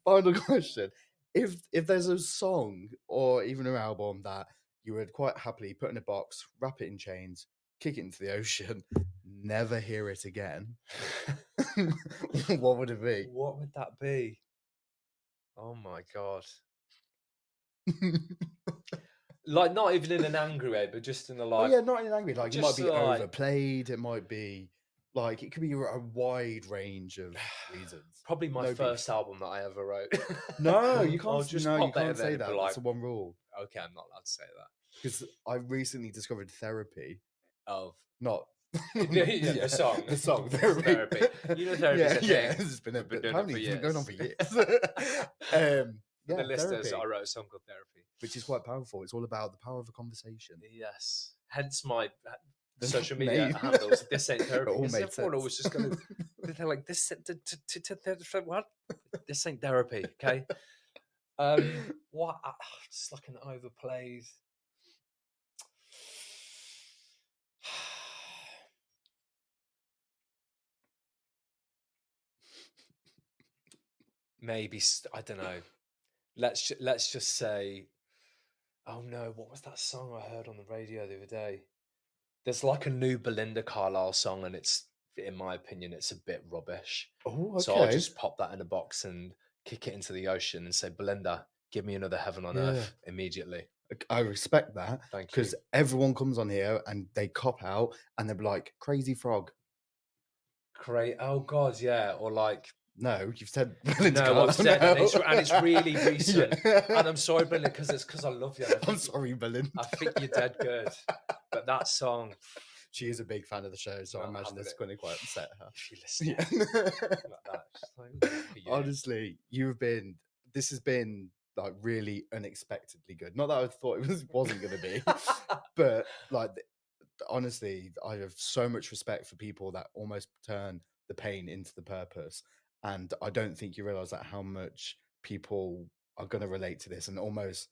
Final question. If there's a song or even an album that you would quite happily put in a box, wrap it in chains, kick it into the ocean, never hear it again, what would it be? What would that be? Oh my God. Like, not even in an angry way, but just in a like... Oh yeah, not in an angry. Like, it might be overplayed. It might be... Like, it could be a wide range of reasons. Probably my first album that I ever wrote. No, you can't. You can't say that. That's the one rule. Okay, I'm not allowed to say that. Because I recently discovered therapy. Of... Not... the song. The song, therapy. You know, therapy's a thing. It's been going on for years. Yeah, the listeners, therapy. I wrote a song called Therapy. Which is quite powerful. It's all about the power of a conversation. Yes. Hence my... social media handles. This ain't therapy. It all made sense. Was just going to... They're like, this... What? This ain't therapy, okay? What? Just like an overplayed... Maybe... I don't know. Let's just say... Oh no, what was that song I heard on the radio the other day? There's like a new Belinda Carlisle song, and it's, in my opinion, it's a bit rubbish. Oh, okay. So I'll just pop that in a box and kick it into the ocean and say, Belinda, give me another Heaven on Earth immediately. I respect that. Thank you. Because everyone comes on here and they cop out and they're like, Crazy Frog. Oh God, yeah. Or like... No, you've said Belinda No, I've said it, and it's really recent. And I'm sorry, Belinda, because I love you. I'm sorry, Belinda. I think you're dead good. But that song... She is a big fan of the show, so I imagine this is going to quite upset her. If you listen like that. Honestly, this has been like really unexpectedly good. Not that I thought it wasn't going to be, but like honestly, I have so much respect for people that almost turn the pain into the purpose. And I don't think you realize that how much people are going to relate to this and almost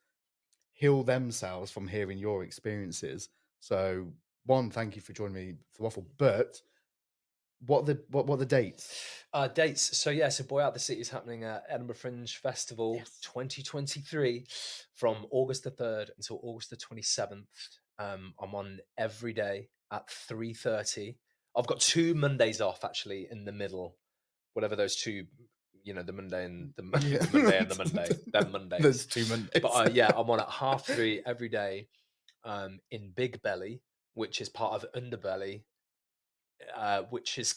heal themselves from hearing your experiences. So, one, thank you for joining me for Waffle. But what are the dates? Dates. So Boy Out the City is happening at Edinburgh Fringe Festival 2023 from August the 3rd until August the 27th. I'm on every day at 3:30. I've got 2 Mondays off actually in the middle. Whatever those two, you know, the Monday and the Monday and the Monday. They're Mondays. There's 2 Mondays. But I'm on at 3:30 every day in Big Belly, which is part of Underbelly, which is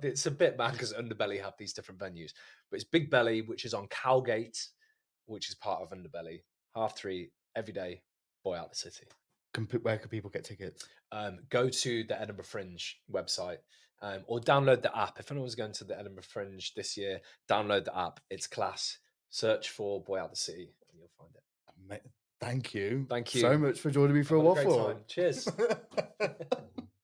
it's a bit mad because Underbelly have these different venues. But it's Big Belly, which is on Cowgate, which is part of Underbelly. 3:30 every day, Boy Out the City. Where can people get tickets? Go to the Edinburgh Fringe website. Or download the app. If anyone's going to the Edinburgh Fringe this year, download the app. It's class. Search for Boy Out the City and you'll find it. Thank you. Thank you so much for joining me for I've a had a great waffle. time. Cheers.